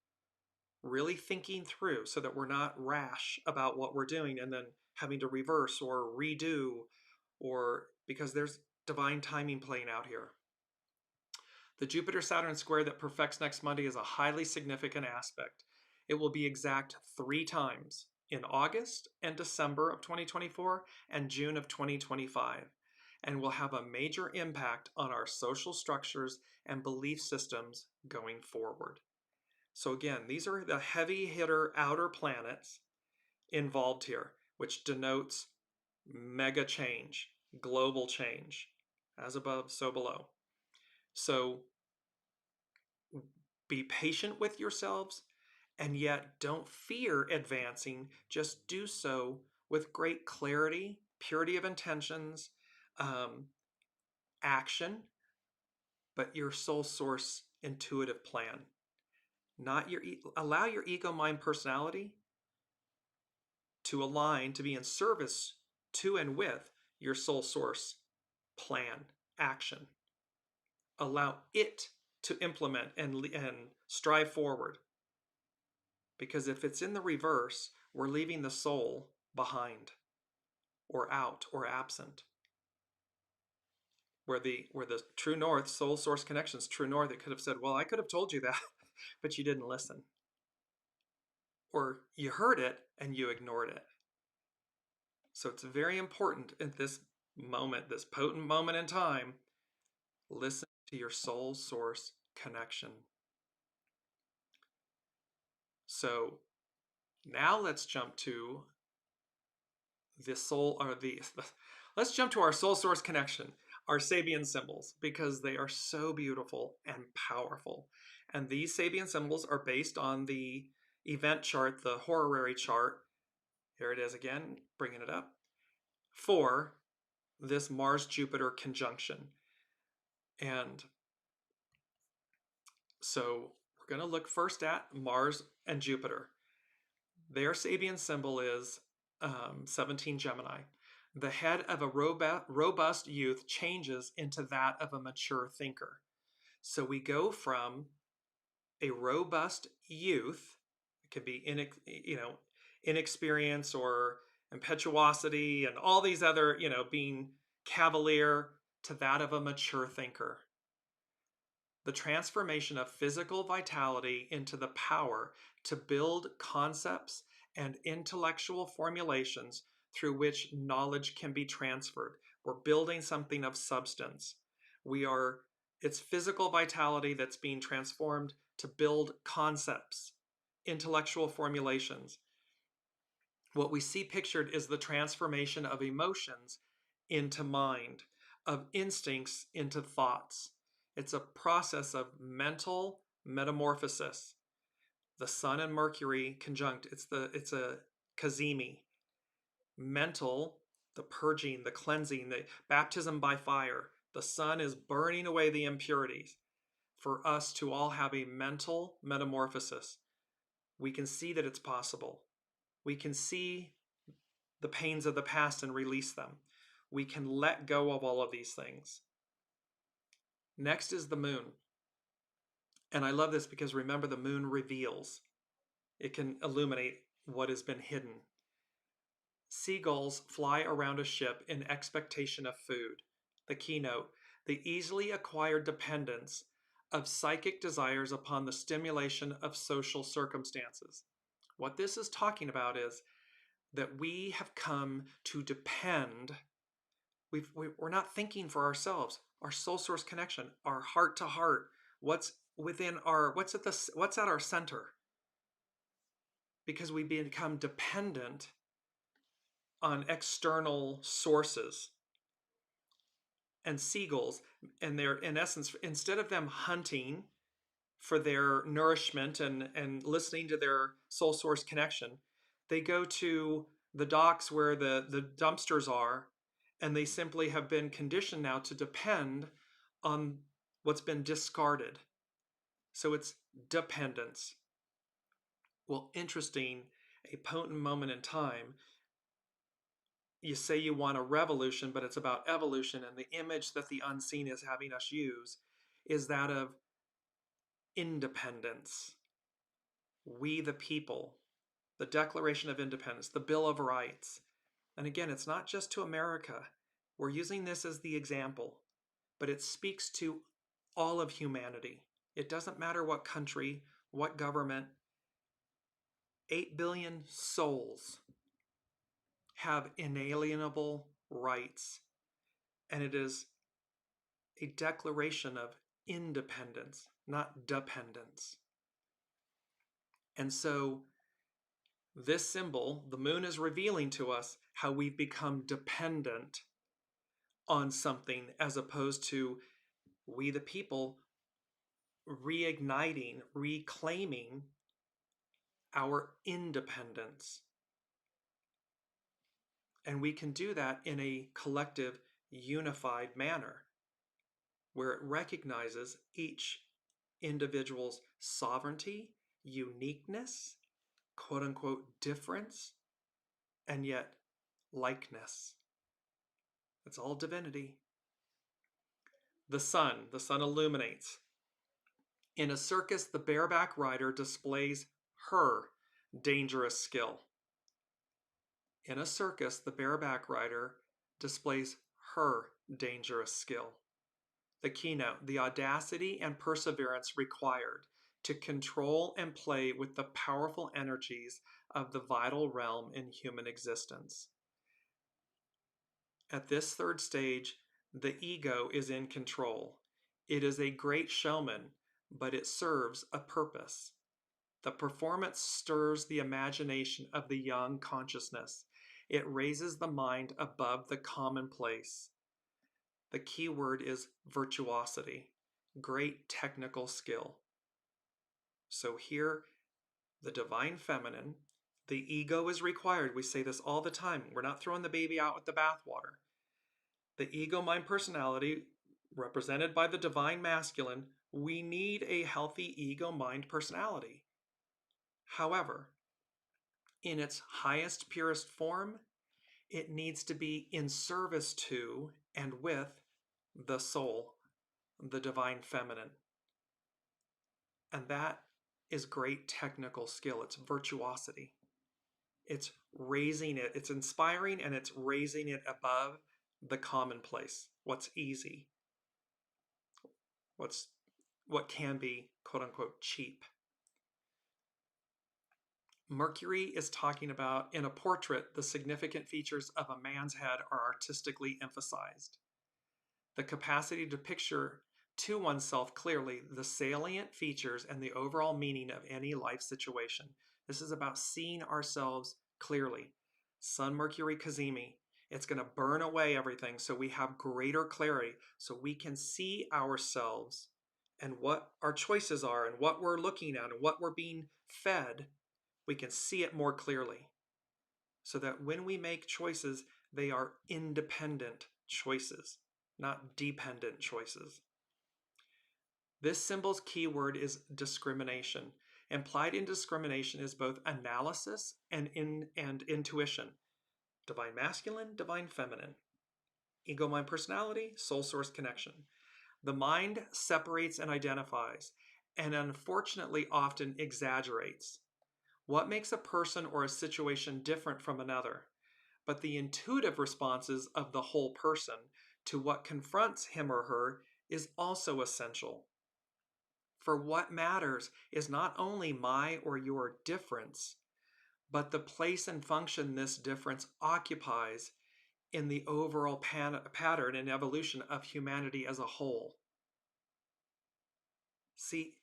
really thinking through so that we're not rash about what we're doing and then having to reverse or redo, or because there's divine timing playing out here. The Jupiter-Saturn square that perfects next Monday is a highly significant aspect. It will be exact 3 times, in August and December of 2024 and June of 2025, and will have a major impact on our social structures and belief systems going forward. So again, these are the heavy hitter outer planets involved here, which denotes mega change, global change, as above, so below. So be patient with yourselves, and yet don't fear advancing. Just do so with great clarity, purity of intentions, action, but your soul source intuitive plan. Not your allow your ego, mind, personality to align, to be in service to and with your soul source plan, action. Allow it to implement and strive forward. Because if it's in the reverse, we're leaving the soul behind or out or absent. Where the true north, soul source connections, true north, it could have said, well, I could have told you that, but you didn't listen. Or you heard it and you ignored it. So it's very important at this moment, this potent moment in time, listen to your soul source connection. So now let's jump to the soul, or let's jump to our soul source connection, our Sabian symbols, because they are so beautiful and powerful. And these Sabian symbols are based on the event chart, the horary chart, here it is again, bringing it up, for this Mars-Jupiter conjunction. And so we're going to look first at Mars and Jupiter. Their Sabian symbol is 17 Gemini. The head of a robust youth changes into that of a mature thinker. So we go from a robust youth, it could be inexperience or impetuosity and all these other, being cavalier, to that of a mature thinker. The transformation of physical vitality into the power to build concepts and intellectual formulations through which knowledge can be transferred. We're building something of substance. It's physical vitality that's being transformed to build concepts, intellectual formulations. What we see pictured is the transformation of emotions into mind, of instincts into thoughts. It's a process of mental metamorphosis. The Sun and Mercury conjunct, it's a CAZIMI. Mental, the purging, the cleansing, the baptism by fire. The Sun is burning away the impurities for us to all have a mental metamorphosis. We can see that it's possible. We can see the pains of the past and release them. We can let go of all of these things. Next is the moon. And I love this because remember, the moon reveals. It can illuminate what has been hidden. Seagulls fly around a ship in expectation of food. The keynote, the easily acquired dependence of psychic desires upon the stimulation of social circumstances. What this is talking about is that we have come to depend. We're not thinking for ourselves. Our soul source connection, our heart to heart, what's at our center. Because we become dependent on external sources. And seagulls, and they're, in essence, instead of them hunting for their nourishment and listening to their soul source connection, they go to the docks where the dumpsters are, and they simply have been conditioned now to depend on what's been discarded. So it's dependence. Well, interesting, a potent moment in time. You say you want a revolution, but it's about evolution, and the image that the unseen is having us use is that of independence. We the people, the Declaration of Independence, the Bill of Rights. And again, it's not just to America. We're using this as the example, but it speaks to all of humanity. It doesn't matter what country, what government. 8 billion souls have inalienable rights, and it is a declaration of independence, not dependence. And so this symbol, the moon, is revealing to us how we've become dependent on something, as opposed to we the people reigniting, reclaiming our independence. And we can do that in a collective, unified manner, where it recognizes each individual's sovereignty, uniqueness, quote unquote difference, and yet likeness. It's all divinity. The sun illuminates. In a circus, the bareback rider displays her dangerous skill. In a circus, the bareback rider displays her dangerous skill. The keynote, the audacity and perseverance required to control and play with the powerful energies of the vital realm in human existence. At this third stage, the ego is in control. It is a great showman, but it serves a purpose. The performance stirs the imagination of the young consciousness. It raises the mind above the commonplace. The key word is virtuosity, great technical skill. So here, the divine feminine. The ego is required. We say this all the time. We're not throwing the baby out with the bathwater. The ego, mind, personality, represented by the divine masculine, we need a healthy ego, mind, personality. However, in its highest, purest form, it needs to be in service to and with the soul, the divine feminine. And that is great technical skill. It's virtuosity. It's raising it. It's inspiring and it's raising it above the commonplace. What's easy. What can be quote unquote cheap. Mercury is talking about in a portrait, the significant features of a man's head are artistically emphasized. The capacity to picture to oneself clearly the salient features and the overall meaning of any life situation. This is about seeing ourselves clearly. Sun, Mercury, CAZIMI. It's going to burn away everything so we have greater clarity, so we can see ourselves and what our choices are and what we're looking at and what we're being fed. We can see it more clearly so that when we make choices, they are independent choices, not dependent choices. This symbol's keyword is discrimination. Implied in discrimination is both analysis and intuition. Divine masculine, divine feminine. Ego, mind, personality, soul source connection. The mind separates and identifies, and unfortunately often exaggerates. What makes a person or a situation different from another? But the intuitive responses of the whole person to what confronts him or her is also essential. For what matters is not only my or your difference, but the place and function this difference occupies in the overall pattern and evolution of humanity as a whole. See,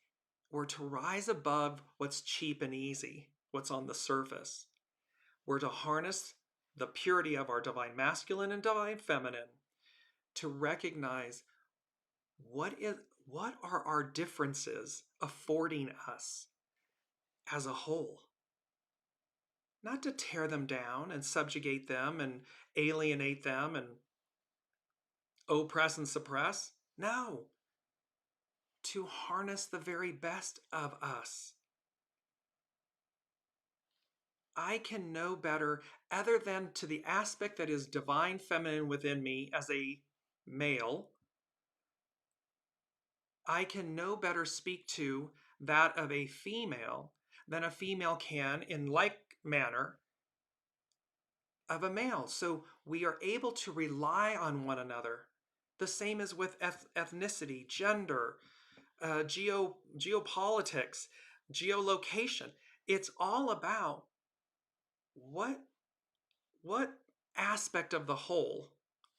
we're to rise above what's cheap and easy, what's on the surface. We're to harness the purity of our divine masculine and divine feminine to recognize what are our differences affording us as a whole. Not to tear them down and subjugate them and alienate them and oppress and suppress. No. To harness the very best of us. I can know better other than to the aspect that is divine feminine within me as a male. I can no better speak to that of a female than a female can in like manner of a male. So we are able to rely on one another. The same as with ethnicity, gender, geopolitics, geolocation. It's all about what aspect of the whole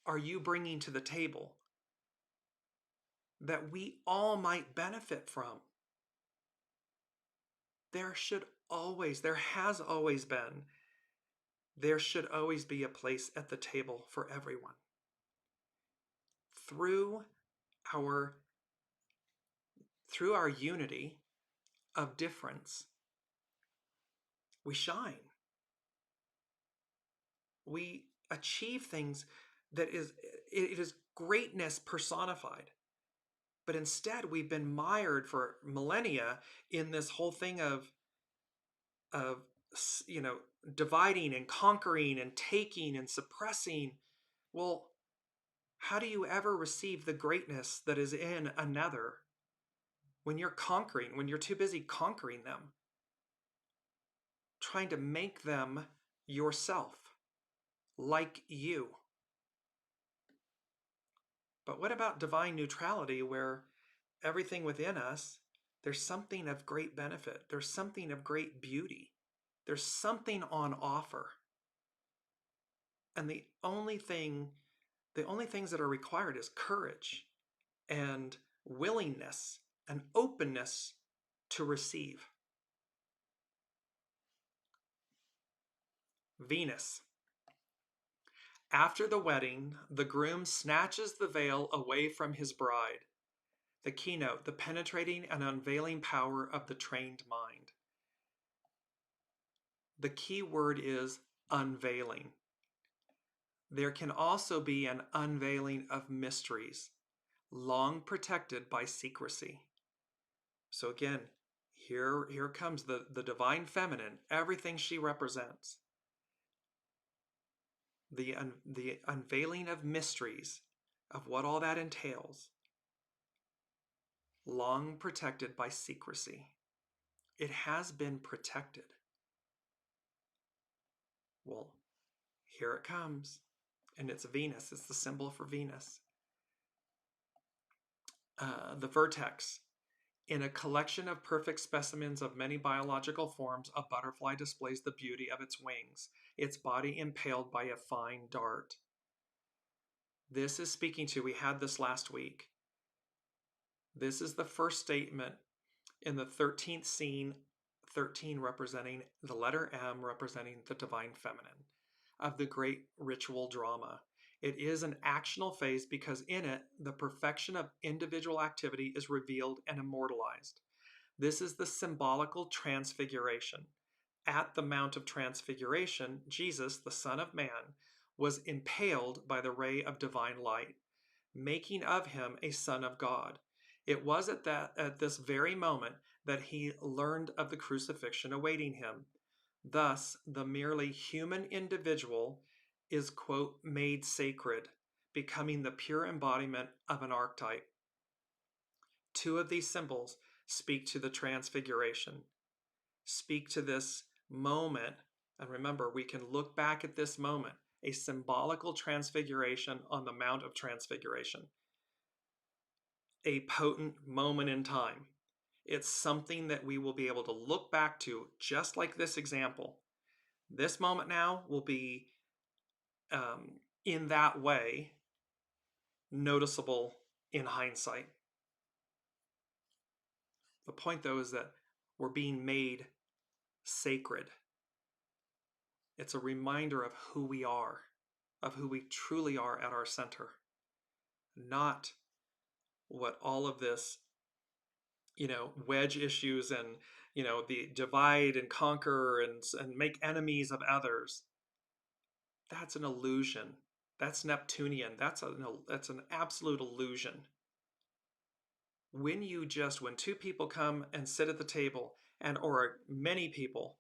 are you bringing to the table that we all might benefit from. There has always been, there should always be a place at the table for everyone. Through our unity of difference, we shine. We achieve things that it is greatness personified. But instead, we've been mired for millennia in this whole thing of dividing and conquering and taking and suppressing. Well, how do you ever receive the greatness that is in another when you're conquering, when you're too busy conquering them, trying to make them yourself, like you? But what about divine neutrality, where everything within us, there's something of great benefit, there's something of great beauty, there's something on offer. And the only things that are required is courage and willingness and openness to receive. Venus. After the wedding, the groom snatches the veil away from his bride. The keynote, the penetrating and unveiling power of the trained mind. The key word is unveiling. There can also be an unveiling of mysteries, long protected by secrecy. So again, here comes the divine feminine, everything she represents. The unveiling of mysteries, of what all that entails, long protected by secrecy. It has been protected. Well, here it comes. And it's Venus. It's the symbol for Venus. The vertex. In a collection of perfect specimens of many biological forms, a butterfly displays the beauty of its wings, its body impaled by a fine dart. This is speaking to, we had this last week. This is the first statement in the 13th scene, 13 representing the letter M, representing the divine feminine of the great ritual drama. It is an actional phase because in it, the perfection of individual activity is revealed and immortalized. This is the symbolical transfiguration. At the Mount of Transfiguration, Jesus, the Son of Man, was impaled by the ray of divine light, making of him a son of God. It was at this very moment that he learned of the crucifixion awaiting him. Thus, the merely human individual is, quote, made sacred, becoming the pure embodiment of an archetype. Two of these symbols speak to the transfiguration, speak to this moment. And remember, we can look back at this moment, a symbolical transfiguration on the Mount of Transfiguration, a potent moment in time. It's something that we will be able to look back to, just like this example. This moment now will be, in that way, noticeable in hindsight. The point, though, is that we're being made sacred. It's a reminder of who we are, of who we truly are at our center, not what all of this, wedge issues and, the divide and conquer and make enemies of others. That's an illusion. That's Neptunian. That's an absolute illusion. When two people come and sit at the table, or many people,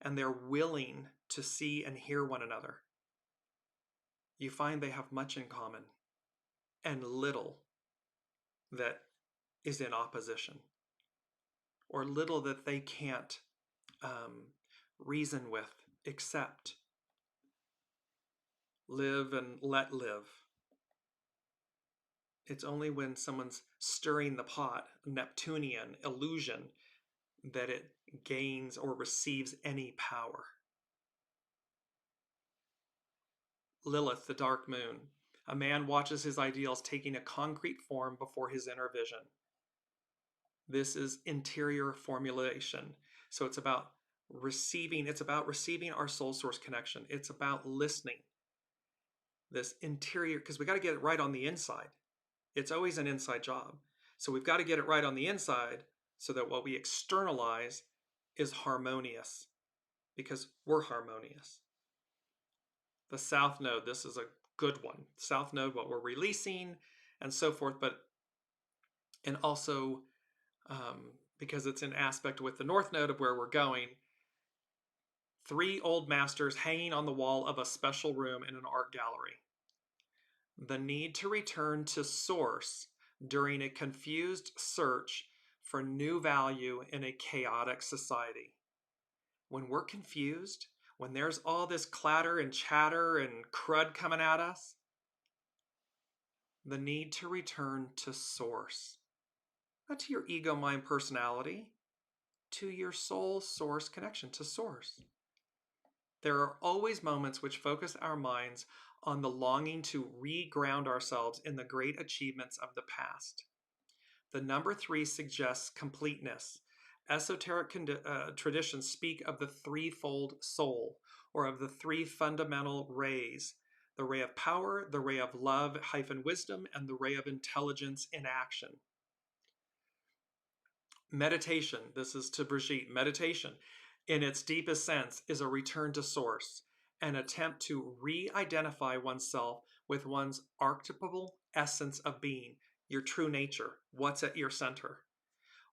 and they're willing to see and hear one another, you find they have much in common and little that is in opposition, or little that they can't reason with, accept, live and let live. It's only when someone's stirring the pot, Neptunian illusion, that it gains or receives any power. Lilith, the dark moon. A man watches his ideals taking a concrete form before his inner vision. This is interior formulation. So it's about receiving our soul source connection. It's about listening. This interior, because we got to get it right on the inside. It's always an inside job. So we've got to get it right on the inside so that what we externalize is harmonious, because we're harmonious. The South Node, this is a good one. South Node, what we're releasing and so forth, and also because it's in aspect with the North Node of where we're going, 3 old masters hanging on the wall of a special room in an art gallery. The need to return to source during a confused search for new value in a chaotic society. When we're confused, when there's all this clatter and chatter and crud coming at us, the need to return to source. Not to your ego, mind, personality, to your soul source connection, to source. There are always moments which focus our minds on the longing to reground ourselves in the great achievements of the past. The number 3 suggests completeness. Esoteric traditions speak of the threefold soul, or of the 3 fundamental rays: the ray of power, the ray of love - wisdom, and the ray of intelligence in action. Meditation, this is to Brigitte, meditation. in its deepest sense, is a return to source, an attempt to re-identify oneself with one's archetypal essence of being, your true nature, what's at your center,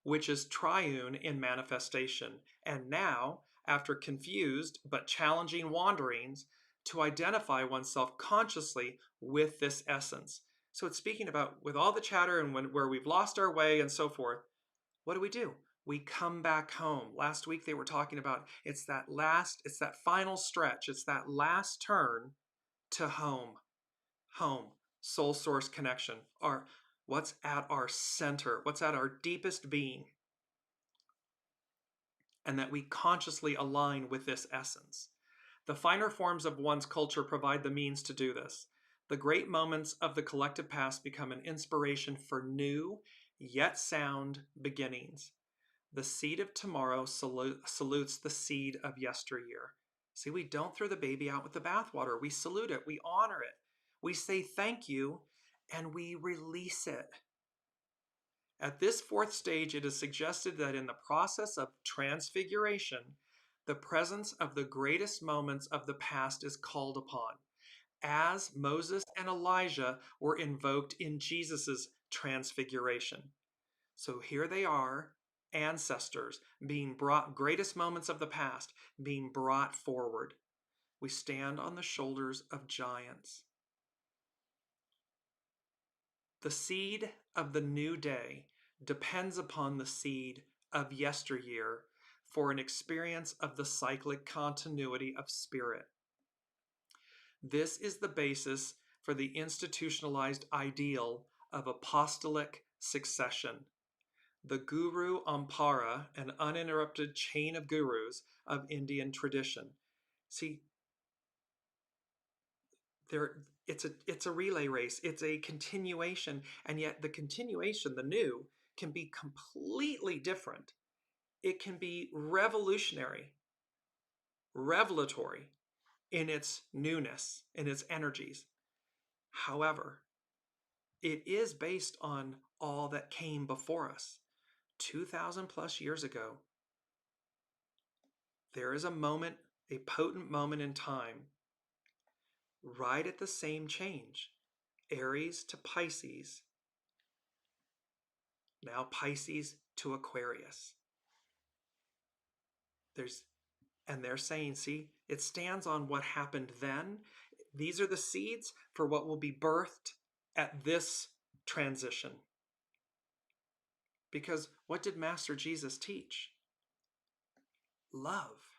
which is triune in manifestation, and now, after confused but challenging wanderings, to identify oneself consciously with this essence. So it's speaking about, with all the chatter and where we've lost our way and so forth, what do? We come back home. Last week they were talking about it's that final stretch, it's that last turn to home. Home, soul source connection, what's at our center, what's at our deepest being, and that we consciously align with this essence. The finer forms of one's culture provide the means to do this. The great moments of the collective past become an inspiration for new, yet sound beginnings. The seed of tomorrow salutes the seed of yesteryear. See, we don't throw the baby out with the bathwater. We salute it. We honor it. We say thank you, and we release it. At this fourth stage, it is suggested that in the process of transfiguration, the presence of the greatest moments of the past is called upon, as Moses and Elijah were invoked in Jesus' transfiguration. So here they are, ancestors, being brought, greatest moments of the past, being brought forward. We stand on the shoulders of giants. The seed of the new day depends upon the seed of yesteryear for an experience of the cyclic continuity of spirit. This is the basis for the institutionalized ideal of apostolic succession. The Guru Ampara, an uninterrupted chain of gurus of Indian tradition. See, it's a relay race. It's a continuation, and yet the continuation, the new, can be completely different. It can be revolutionary, revelatory in its newness, in its energies. However, it is based on all that came before us. 2,000 plus years ago, there is a moment, a potent moment in time, right at the same change. Aries to Pisces, now Pisces to Aquarius. They're saying, see, it stands on what happened then. These are the seeds for what will be birthed at this transition. Because what did Master Jesus teach? Love.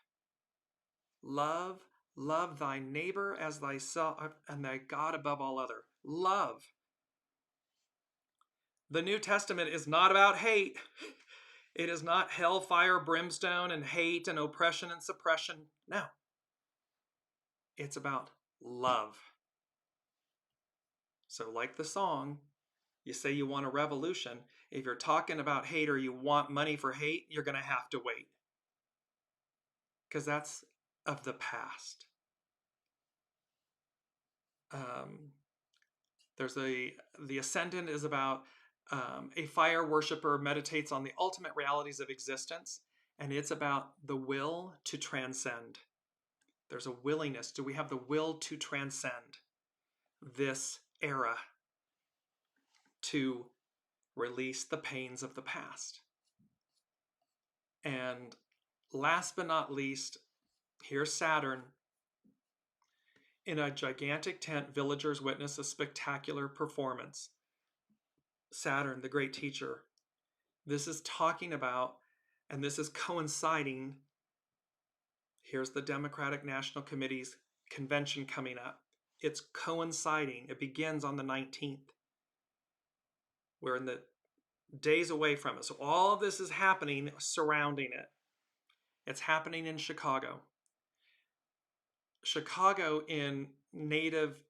Love, love thy neighbor as thyself, and thy God above all other. Love. The New Testament is not about hate. It is not hellfire, brimstone, and hate and oppression and suppression. No. It's about love. So like the song, you say you want a revolution. If you're talking about hate or you want money for hate, you're going to have to wait. Because that's of the past. The Ascendant is about a fire worshiper meditates on the ultimate realities of existence, and it's about the will to transcend. There's a willingness. Do we have the will to transcend this era, to release the pains of the past? And last but not least, here's Saturn. In a gigantic tent, villagers witness a spectacular performance. Saturn, the great teacher. This is talking about, and this is coinciding. Here's the Democratic National Committee's convention coming up. It's coinciding. It begins on the 19th. We're in the days away from it. So all of this is happening surrounding it. It's happening in Chicago. Chicago in Native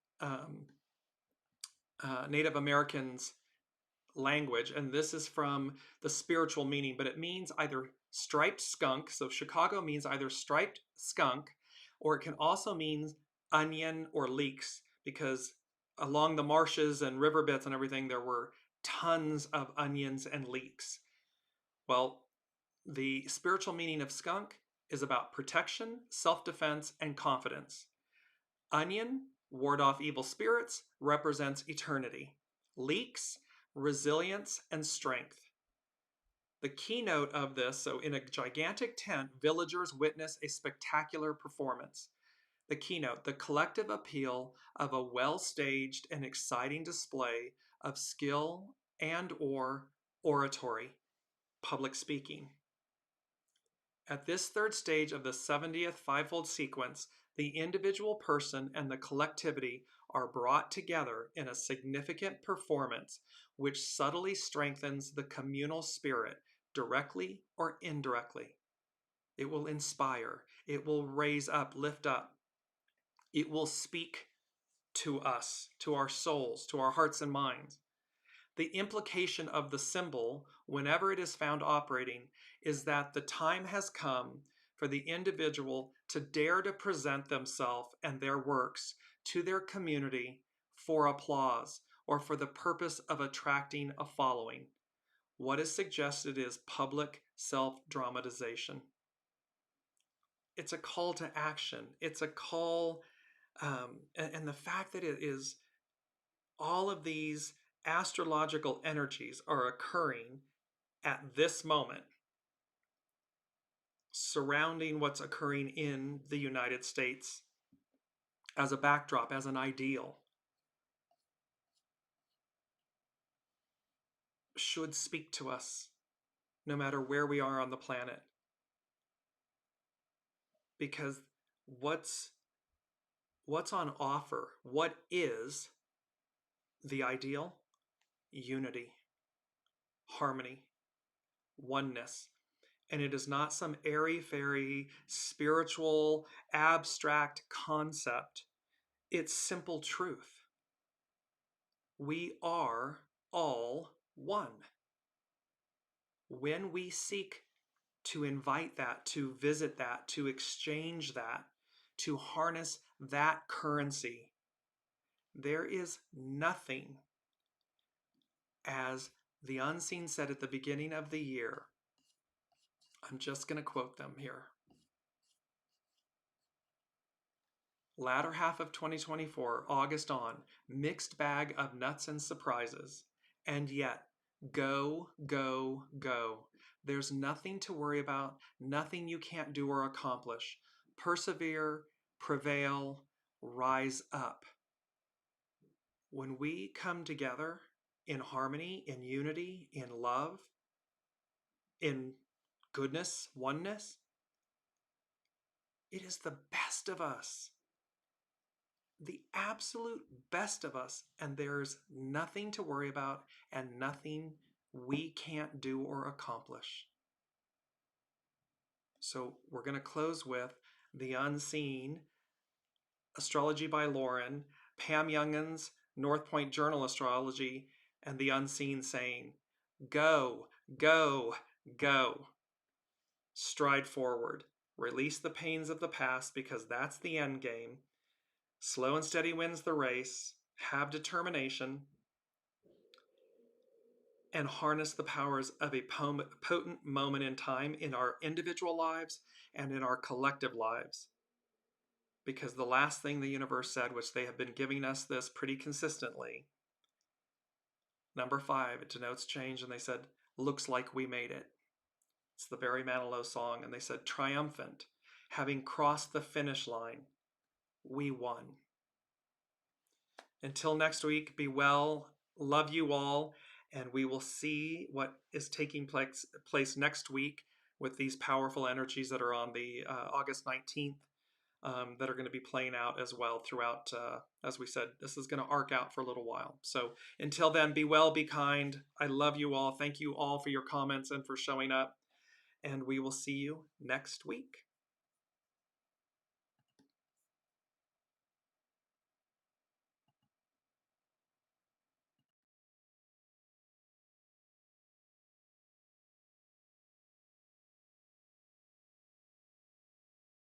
Americans language, and this is from the spiritual meaning, but it means either striped skunk. So Chicago means either striped skunk, or it can also mean onion or leeks, because along the marshes and riverbeds and everything, there were tons of onions and leeks. Well, the spiritual meaning of skunk is about protection, self-defense, and confidence. Onion, ward off evil spirits, represents eternity. Leeks, resilience and strength. The keynote of this, so in a gigantic tent, villagers witness a spectacular performance. The keynote, the collective appeal of a well-staged and exciting display of skill and or oratory, public speaking. At this third stage of the 70th fivefold sequence, the individual person and the collectivity are brought together in a significant performance which subtly strengthens the communal spirit directly or indirectly. It will inspire, it will raise up, lift up. It will speak to us, to our souls, to our hearts and minds. The implication of the symbol, whenever it is found operating, is that the time has come for the individual to dare to present themselves and their works to their community for applause or for the purpose of attracting a following. What is suggested is public self-dramatization. It's a call to action. It's a call, and the fact that it is all of these astrological energies are occurring at this moment, surrounding what's occurring in the United States as a backdrop, as an ideal, should speak to us no matter where we are on the planet. Because what's on offer? What is the ideal? Unity, harmony, oneness. And it is not some airy-fairy, spiritual, abstract concept. It's simple truth. We are all one. When we seek to invite that, to visit that, to exchange that, to harness that currency, there is nothing, as the unseen said at the beginning of the year. I'm just going to quote them here. Latter half of 2024, August on, mixed bag of nuts and surprises. And yet, go, go, go. There's nothing to worry about, nothing you can't do or accomplish. Persevere, prevail, rise up. When we come together in harmony, in unity, in love, in goodness, oneness, it is the best of us. The absolute best of us, and there's nothing to worry about and nothing we can't do or accomplish. So we're going to close with The Unseen, Astrology by Lauren, Pam Youngan's North Point Journal Astrology, and The Unseen saying, go, go, go. Stride forward. Release the pains of the past because that's the end game. Slow and steady wins the race. Have determination. And harness the powers of a potent moment in time in our individual lives and in our collective lives. Because the last thing the universe said, which they have been giving us this pretty consistently, number 5, it denotes change, and they said, looks like we made it. It's the Barry Manilow song, and they said, triumphant, having crossed the finish line, we won. Until next week, be well, love you all, and we will see what is taking place next week with these powerful energies that are on the August 19th that are going to be playing out as well throughout, as we said, this is going to arc out for a little while. So until then, be well, be kind. I love you all. Thank you all for your comments and for showing up, and we will see you next week.